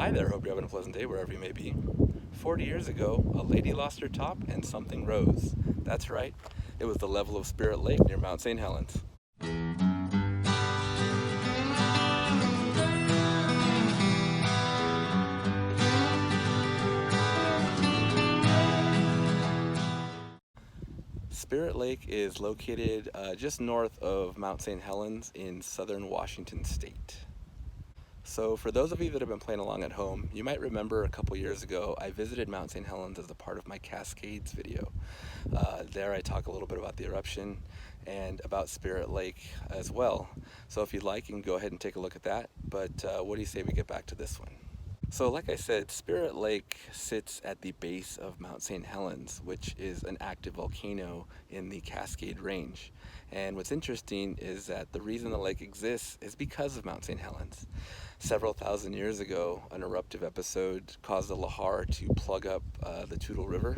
Hi there, hope you're having a pleasant day wherever you may be. 40 years ago, a lady lost her top and something rose. That's right, it was the level of Spirit Lake near Mt St Helens. Spirit Lake is located just north of Mt St Helens in southern Washington state. So for those of you that have been playing along at home, you might remember a couple years ago I visited Mt St Helens as a part of my Cascades video. There I talk a little bit about the eruption and about Spirit Lake as well. So if you'd like, you can go ahead and take a look at that. But what do you say we get back to this one? So like I said, Spirit Lake sits at the base of Mt St Helens, which is an active volcano in the Cascade Range. And what's interesting is that the reason the lake exists is because of Mt St Helens. Several thousand years ago, an eruptive episode caused the lahar to plug up the Toutle River,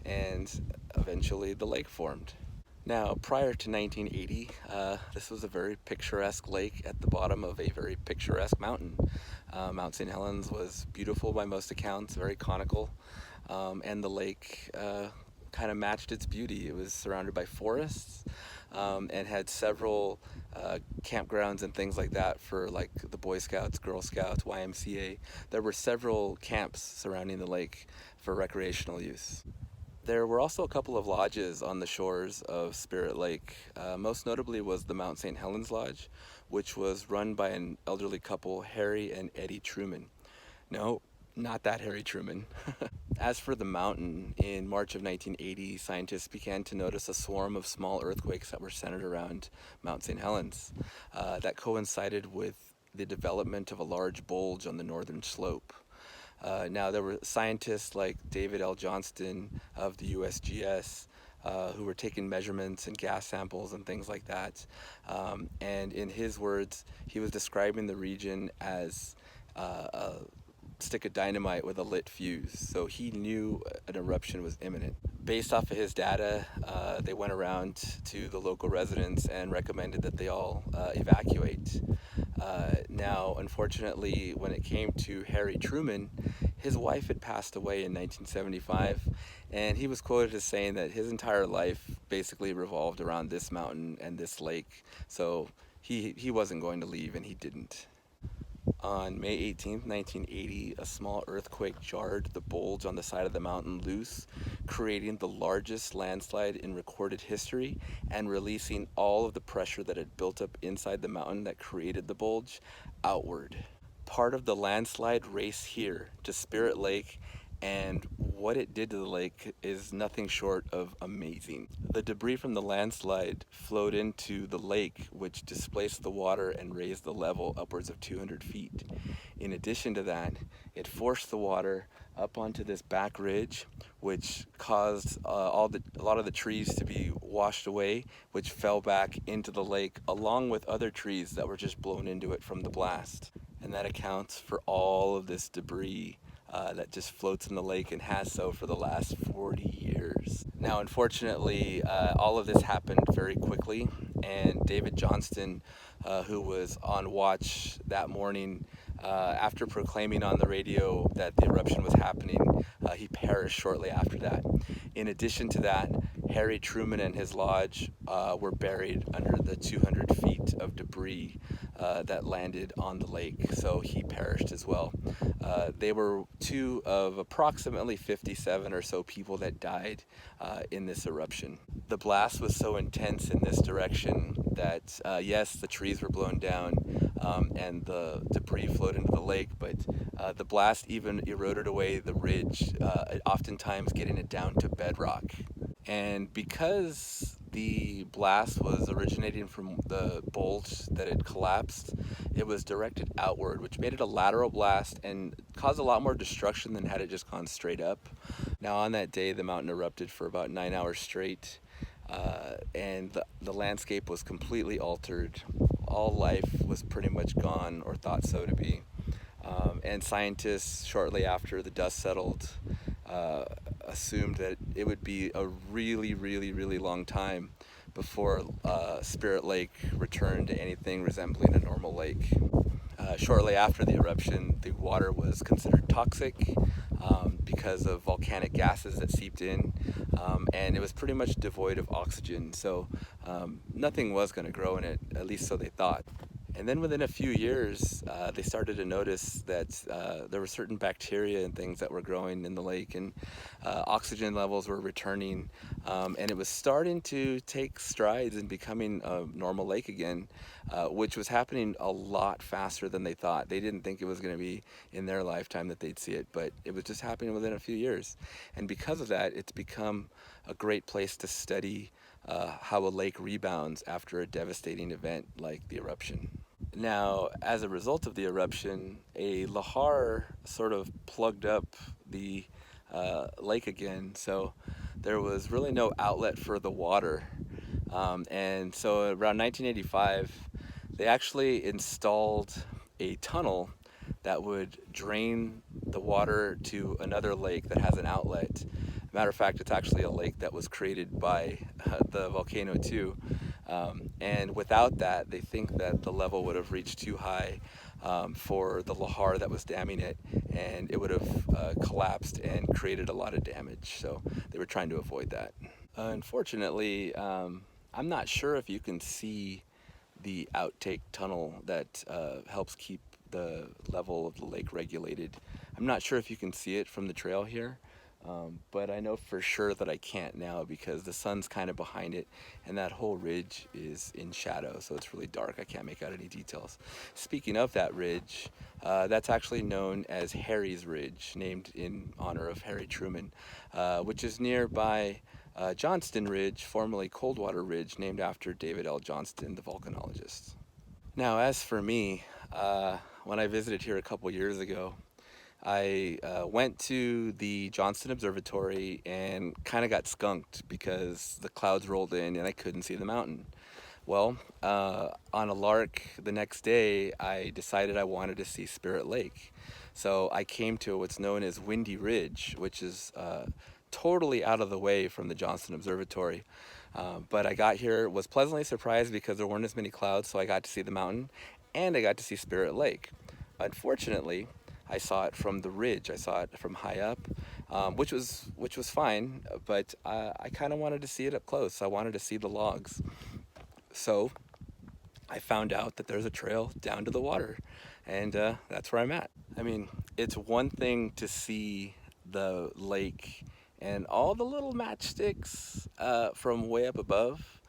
and eventually the lake formed. Now, prior to 1980, this was a very picturesque lake at the bottom of a very picturesque mountain. Mt St Helens was beautiful by most accounts, very conical, and the lake kind of matched its beauty. It was surrounded by forests and had several campgrounds and things like that for like the Boy Scouts, Girl Scouts, YMCA. There were several camps surrounding the lake for recreational use. There were also a couple of lodges on the shores of Spirit Lake. Most notably was the Mt St Helens Lodge, which was run by an elderly couple, Harry and Eddie Truman. No, not that Harry Truman. As for the mountain, in March of 1980, scientists began to notice a swarm of small earthquakes that were centered around Mt St Helens. That coincided with the development of a large bulge on the northern slope. Now, there were scientists like David L. Johnston of the USGS who were taking measurements and gas samples and things like that. And in his words, he was describing the region as a stick of dynamite with a lit fuse. So he knew an eruption was imminent. Based off of his data, they went around to the local residents and recommended that they all evacuate. Now, unfortunately, when it came to Harry Truman, his wife had passed away in 1975, and he was quoted as saying that his entire life basically revolved around this mountain and this lake, so he wasn't going to leave, and he didn't. On May 18, 1980, a small earthquake jarred the bulge on the side of the mountain loose, creating the largest landslide in recorded history and releasing all of the pressure that had built up inside the mountain that created the bulge outward. Part of the landslide raced here to Spirit Lake, and what it did to the lake is nothing short of amazing. The debris from the landslide flowed into the lake, which displaced the water and raised the level upwards of 200 feet. In addition to that, it forced the water up onto this back ridge, which caused a lot of the trees to be washed away, which fell back into the lake, along with other trees that were just blown into it from the blast. And that accounts for all of this debris that just floats in the lake and has so for the last 40 years. Now, unfortunately, all of this happened very quickly, and David Johnston, who was on watch that morning, after proclaiming on the radio that the eruption was happening, he perished shortly after that. In addition to that, Harry Truman and his lodge were buried under the 200 feet of debris that landed on the lake, so he perished as well. They were two of approximately 57 or so people that died in this eruption. The blast was so intense in this direction that, yes, the trees were blown down and the debris flowed into the lake, but the blast even eroded away the ridge, oftentimes getting it down to bedrock. And because the blast was originating from the bulge that had collapsed, it was directed outward, which made it a lateral blast and caused a lot more destruction than had it just gone straight up. Now, on that day, the mountain erupted for about 9 hours straight, and the landscape was completely altered. All life was pretty much gone, or thought so to be. And scientists, shortly after the dust settled, assumed that it would be a really long time before Spirit Lake returned to anything resembling a normal lake. shortly after the eruption, the water was considered toxic because of volcanic gases that seeped in, and it was pretty much devoid of oxygen, so nothing was going to grow in it, at least so they thought. And then within a few years, they started to notice that there were certain bacteria and things that were growing in the lake, and oxygen levels were returning, and it was starting to take strides in becoming a normal lake again, which was happening a lot faster than they thought. They didn't think it was going to be in their lifetime that they'd see it, but it was just happening within a few years. And because of that, it's become a great place to study how a lake rebounds after a devastating event like the eruption. Now, as a result of the eruption, a lahar sort of plugged up the lake again, so there was really no outlet for the water. And so around 1985, they actually installed a tunnel that would drain the water to another lake that has an outlet. Matter of fact, it's actually a lake that was created by the volcano too. And without that, they think that the level would have reached too high for the lahar that was damming it, and it would have collapsed and created a lot of damage. So they were trying to avoid that. Unfortunately, I'm not sure if you can see the Outtake Tunnel that helps keep the level of the lake regulated. I'm not sure if you can see it from the trail here, but I know for sure that I can't now because the sun's kind of behind it and that whole ridge is in shadow, so it's really dark. I can't make out any details. Speaking of that ridge, that's actually known as Harry's Ridge, named in honor of Harry Truman, which is nearby Johnston Ridge, formerly Coldwater Ridge, named after David L. Johnston, the volcanologist. Now, as for me, when I visited here a couple years ago, I went to the Johnston Observatory and kind of got skunked because the clouds rolled in and I couldn't see the mountain. Well, on a lark the next day, I decided I wanted to see Spirit Lake. So I came to what's known as Windy Ridge, which is totally out of the way from the Johnston Observatory. But I got here, was pleasantly surprised because there weren't as many clouds, so I got to see the mountain and I got to see Spirit Lake. Unfortunately, I saw it from the ridge. I saw it from high up, which was fine, but I kind of wanted to see it up close. I wanted to see the logs. So I found out that there's a trail down to the water, and that's where I'm at. I mean, it's one thing to see the lake and all the little matchsticks from way up above,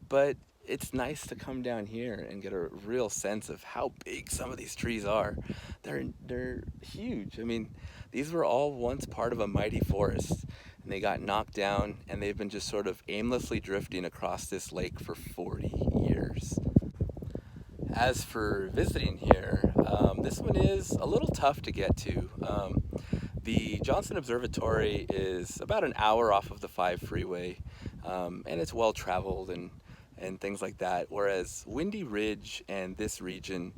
but it's nice to come down here and get a real sense of how big some of these trees are. They're huge. I mean, these were all once part of a mighty forest, and they got knocked down, and they've been just sort of aimlessly drifting across this lake for 40 years. As for visiting here, this one is a little tough to get to. The Johnston Observatory is about an hour off of the 5 freeway, and it's well traveled and things like that, whereas Windy Ridge and this region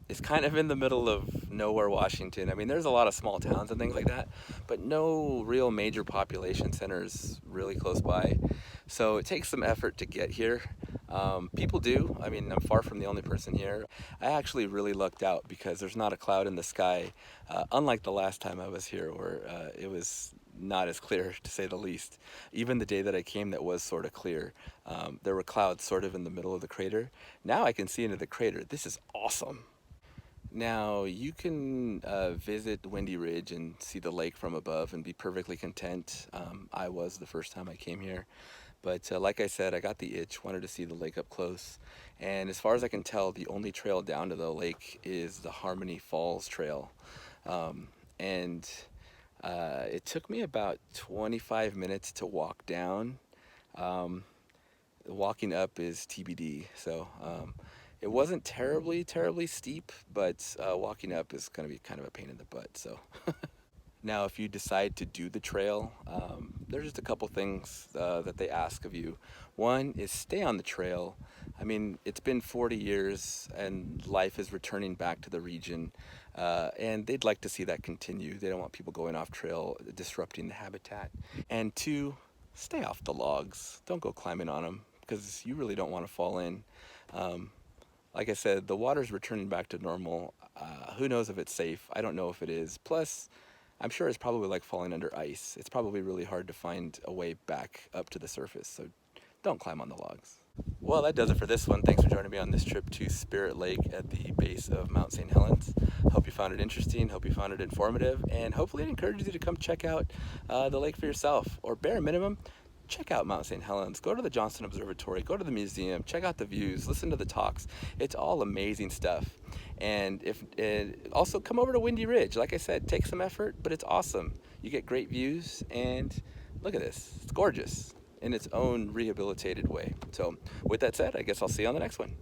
is kind of in the middle of nowhere, Washington. I mean, there's a lot of small towns and things like that, but no real major population centers really close by. So it takes some effort to get here. People do. I mean, I'm far from the only person here. I actually really lucked out because there's not a cloud in the sky, unlike the last time I was here where it was not as clear, to say the least. Even the day that I came that was sort of clear, there were clouds sort of in the middle of the crater. Now I can see into the crater. This is awesome. Now, you can visit Windy Ridge and see the lake from above and be perfectly content. I was the first time I came here. But like I said, I got the itch, wanted to see the lake up close. And as far as I can tell, the only trail down to the lake is the Harmony Falls Trail. And it took me about 25 minutes to walk down. Walking up is TBD. So it wasn't terribly steep, but walking up is going to be kind of a pain in the butt. So. Now, if you decide to do the trail, there's just a couple things that they ask of you. One is stay on the trail. I mean, it's been 40 years and life is returning back to the region, and they'd like to see that continue. They don't want people going off trail, disrupting the habitat. And two, stay off the logs. Don't go climbing on them because you really don't want to fall in. Like I said, the water's returning back to normal. Who knows if it's safe? I don't know if it is. Plus, I'm sure it's probably like falling under ice. It's probably really hard to find a way back up to the surface, so don't climb on the logs. Well, that does it for this one. Thanks for joining me on this trip to Spirit Lake at the base of Mount St. Helens. Hope you found it interesting, hope you found it informative, and hopefully it encourages you to come check out the lake for yourself, or bare minimum, check out Mount St. Helens. Go to the Johnston Observatory, go to the museum, check out the views, listen to the talks. It's all amazing stuff. And also come over to Windy Ridge. Like I said, take some effort, but it's awesome. You get great views, and look at this. It's gorgeous in its own rehabilitated way. So with that said, I guess I'll see you on the next one.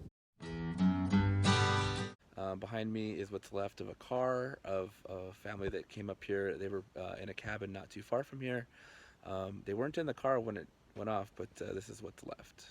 Behind me is what's left of a car of a family that came up here. They were in a cabin not too far from here. They weren't in the car when it went off, but this is what's left.